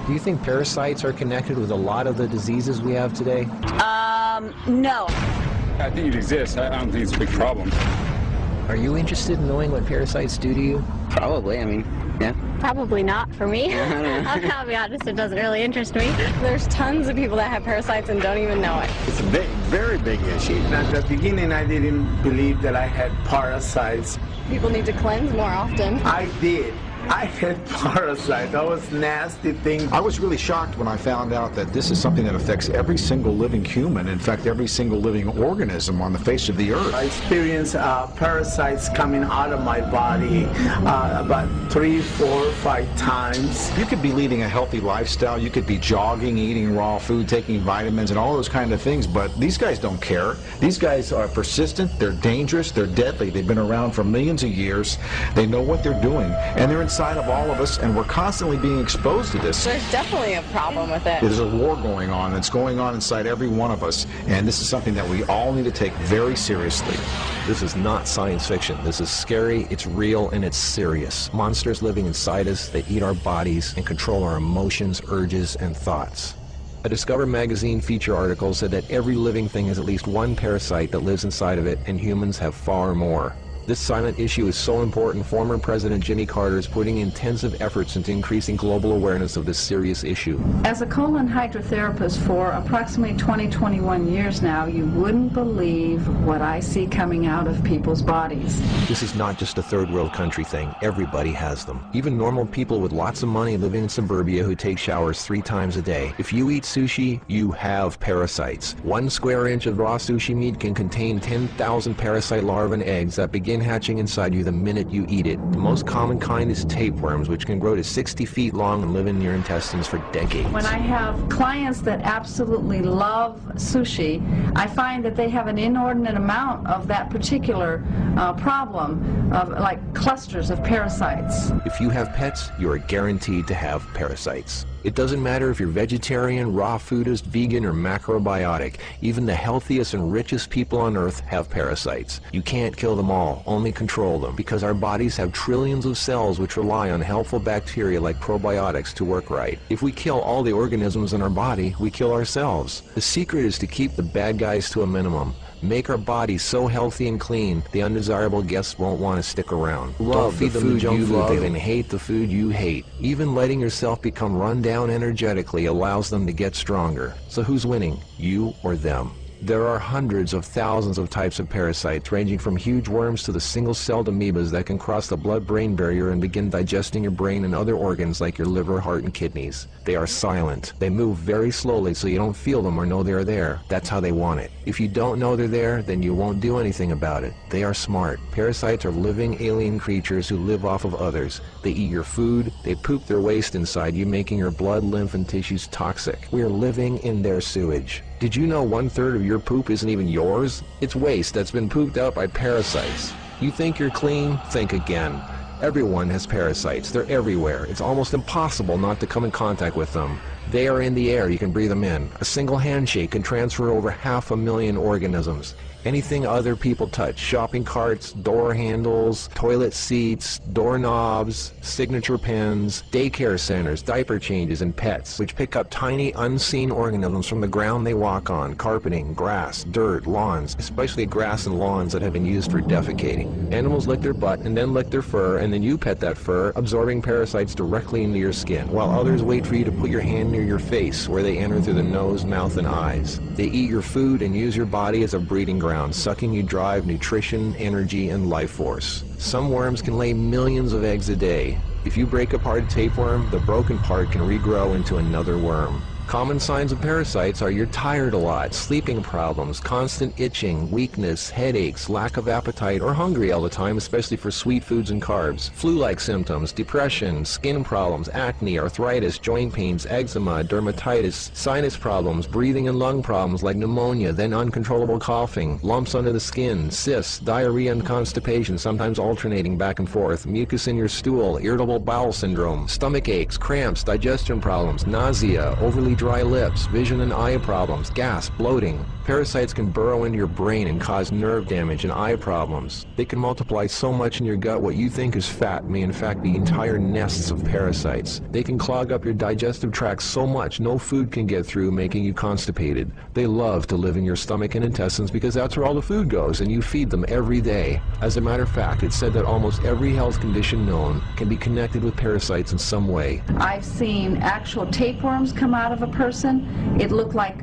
Do you think parasites are connected with a lot of the diseases we have today? No. I think it exists. I don't think it's a big problem. Are you interested in knowing what parasites do to you? Probably, I mean, yeah. Probably not for me. I'll be honest, it doesn't really interest me. There's tons of people that have parasites and don't even know it. It's a big, very big issue. At the beginning, I didn't believe that I had parasites. People need to cleanse more often. I did. I had parasites. That was nasty thing. I was really shocked when I found out that this is something that affects every single living human, in fact, every single living organism on the face of the earth. I experienced parasites coming out of my body about 3, 4, 5 times. You could be leading a healthy lifestyle, you could be jogging, eating raw food, taking vitamins and all those kind of things, but these guys don't care. These guys are persistent, they're dangerous, they're deadly. They've been around for millions of years. They know what they're doing, and they're inside of all of us, and we're constantly being exposed to this. There's definitely a problem with it. There's a war going on that's going on inside every one of us, and this is something that we all need to take very seriously. This is not science fiction. This is scary, it's real, and it's serious. Monsters living inside us that eat our bodies and control our emotions, urges, and thoughts. A Discover magazine feature article said that every living thing has at least one parasite that lives inside of it, and humans have far more. This silent issue is so important, former President Jimmy Carter is putting intensive efforts into increasing global awareness of this serious issue. As a colon hydrotherapist for approximately 21 years now, you wouldn't believe what I see coming out of people's bodies. This is not just a third world country thing. Everybody has them. Even normal people with lots of money living in suburbia who take showers 3 times a day. If you eat sushi, you have parasites. 1 square inch of raw sushi meat can contain 10,000 parasite larvae and eggs that begin hatching inside you the minute you eat it. The most common kind is tapeworms, which can grow to 60 feet long and live in your intestines for decades. When I have clients that absolutely love sushi, I find that they have an inordinate amount of that particular problem of like clusters of parasites. If you have pets, you are guaranteed to have parasites. It doesn't matter if you're vegetarian, raw foodist, vegan, or macrobiotic. Even the healthiest and richest people on earth have parasites. You can't kill them all, only control them, because our bodies have trillions of cells which rely on helpful bacteria like probiotics to work right. If we kill all the organisms in our body, we kill ourselves. The secret is to keep the bad guys to a minimum. Make our bodies so healthy and clean, the undesirable guests won't want to stick around. Love the food you love and hate the food you hate. Even letting yourself become run down energetically allows them to get stronger. So who's winning, you or them? There are hundreds of thousands of types of parasites, ranging from huge worms to the single-celled amoebas that can cross the blood-brain barrier and begin digesting your brain and other organs like your liver, heart, and kidneys. They are silent. They move very slowly so you don't feel them or know they're there. That's how they want it. If you don't know they're there, then you won't do anything about it. They are smart. Parasites are living alien creatures who live off of others. They eat your food. They poop their waste inside you, making your blood, lymph, and tissues toxic. We are living in their sewage. Did you know 1/3 of your poop isn't even yours? It's waste that's been pooped out by parasites. You think you're clean? Think again. Everyone has parasites. They're everywhere. It's almost impossible not to come in contact with them. They are in the air. You can breathe them in. A single handshake can transfer over 500,000 organisms. Anything other people touch, shopping carts, door handles, toilet seats, doorknobs, signature pens, daycare centers, diaper changes, and pets, which pick up tiny unseen organisms from the ground they walk on, carpeting, grass, dirt, lawns, especially grass and lawns that have been used for defecating. Animals lick their butt and then lick their fur, and then you pet that fur, absorbing parasites directly into your skin, while others wait for you to put your hand near your face, where they enter through the nose, mouth, and eyes. They eat your food and use your body as a breeding ground, sucking you dry of nutrition, energy, and life force. Some worms can lay millions of eggs a day. If you break apart a tapeworm, the broken part can regrow into another worm. Common signs of parasites are you're tired a lot, sleeping problems, constant itching, weakness, headaches, lack of appetite, or hungry all the time, especially for sweet foods and carbs, flu-like symptoms, depression, skin problems, acne, arthritis, joint pains, eczema, dermatitis, sinus problems, breathing and lung problems like pneumonia, then uncontrollable coughing, lumps under the skin, cysts, diarrhea and constipation, sometimes alternating back and forth, mucus in your stool, irritable bowel syndrome, stomach aches, cramps, digestion problems, nausea, overly dry lips, vision and eye problems, gas, bloating. Parasites can burrow into your brain and cause nerve damage and eye problems. They can multiply so much in your gut what you think is fat may in fact be entire nests of parasites. They can clog up your digestive tract so much no food can get through, making you constipated. They love to live in your stomach and intestines because that's where all the food goes, and you feed them every day. As a matter of fact, it's said that almost every health condition known can be connected with parasites in some way. I've seen actual tapeworms come out of a person. It looked like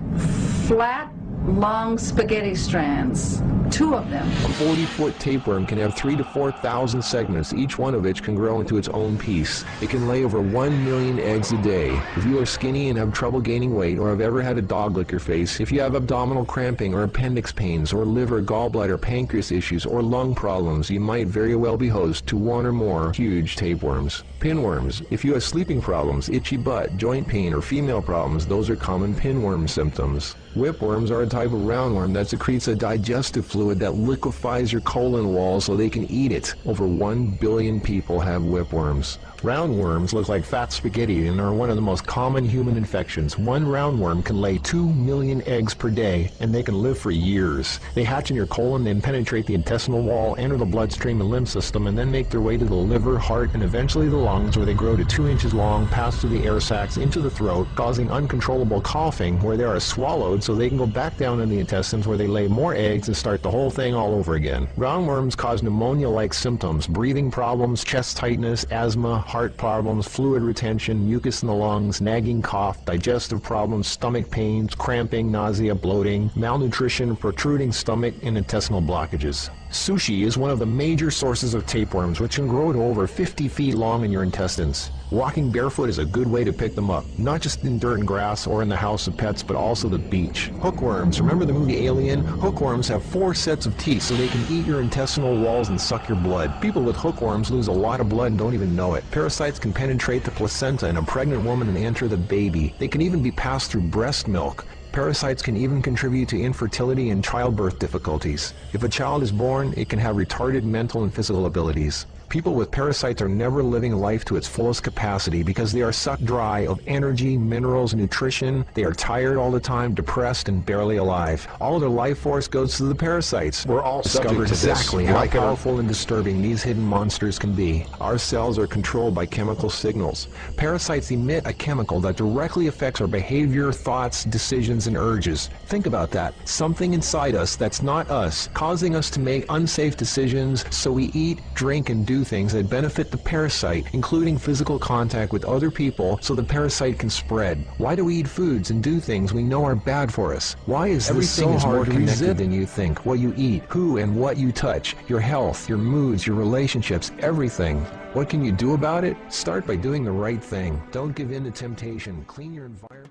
flat, long spaghetti strands. 2 of them. A 40-foot tapeworm can have 3,000 to 4,000 segments, each one of which can grow into its own piece. It can lay over 1 million eggs a day. If you are skinny and have trouble gaining weight, or have ever had a dog lick your face, if you have abdominal cramping or appendix pains, or liver, gallbladder, pancreas issues, or lung problems, you might very well be host to 1 or more huge tapeworms. Pinworms. If you have sleeping problems, itchy butt, joint pain, or female problems, those are common pinworm symptoms. Whipworms are a type of roundworm that secretes a digestive fluid that liquefies your colon wall so they can eat it. Over 1 billion people have whipworms. Roundworms look like fat spaghetti and are one of the most common human infections. One roundworm can lay 2 million eggs per day, and they can live for years. They hatch in your colon, then penetrate the intestinal wall, enter the bloodstream and lymph system, and then make their way to the liver, heart, and eventually the lungs, where they grow to 2 inches long, pass through the air sacs into the throat, causing uncontrollable coughing, where they are swallowed so they can go back down in the intestines, where they lay more eggs and start the whole thing all over again. Roundworms cause pneumonia-like symptoms, breathing problems, chest tightness, asthma, heart problems, fluid retention, mucus in the lungs, nagging cough, digestive problems, stomach pains, cramping, nausea, bloating, malnutrition, protruding stomach, and intestinal blockages. Sushi is one of the major sources of tapeworms, which can grow to over 50 feet long in your intestines. Walking barefoot is a good way to pick them up, not just in dirt and grass or in the house of pets, but also the beach. Hookworms. Remember the movie Alien? Hookworms have 4 sets of teeth so they can eat your intestinal walls and suck your blood. People with hookworms lose a lot of blood and don't even know it. Parasites can penetrate the placenta in a pregnant woman and enter the baby. They can even be passed through breast milk. Parasites can even contribute to infertility and childbirth difficulties. If a child is born, it can have retarded mental and physical abilities. People with parasites are never living life to its fullest capacity because they are sucked dry of energy, minerals, nutrition. They are tired all the time, depressed, and barely alive. All of their life force goes to the parasites. We're all discovered subject to this. exactly how powerful and disturbing these hidden monsters can be. Our cells are controlled by chemical signals. Parasites emit a chemical that directly affects our behavior, thoughts, decisions, and urges. Think about that. Something inside us that's not us, causing us to make unsafe decisions, so we eat, drink, and do things that benefit the parasite, including physical contact with other people so the parasite can spread. Why do we eat foods and do things we know are bad for us? Why is this so more connected than you think? What you eat, who and what you touch, your health, your moods, your relationships, everything. What can you do about it? Start by doing the right thing. Don't give in to temptation. Clean your environment.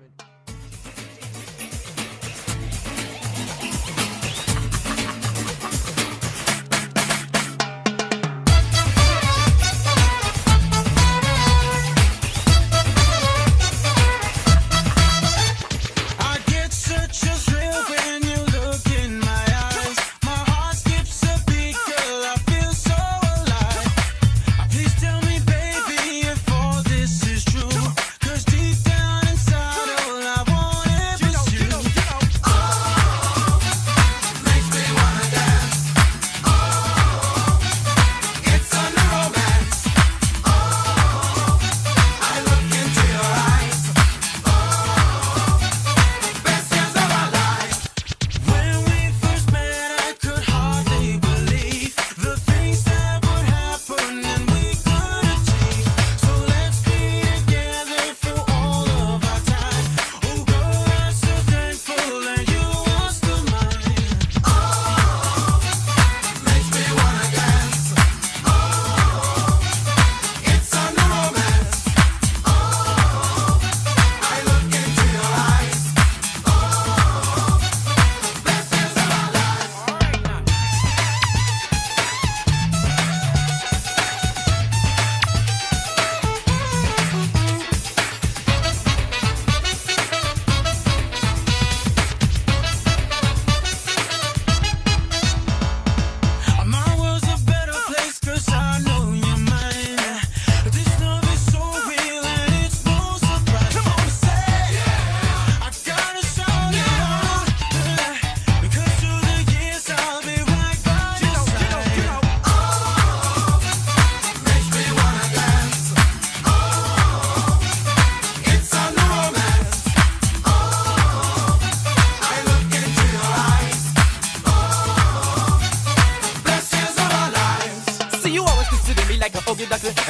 Tell me, baby, if all this is true, 'cause deep down inside, all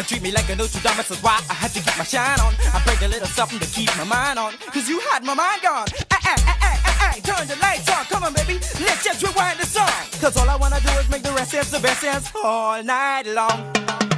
treat me like a Notre Dame, that's why I had to get my shine on. I break a little something to keep my mind on, cause you had my mind gone. Turn the lights on, come on baby, let's just rewind the song. Cause all I wanna do is make the rest dance, the best dance all night long.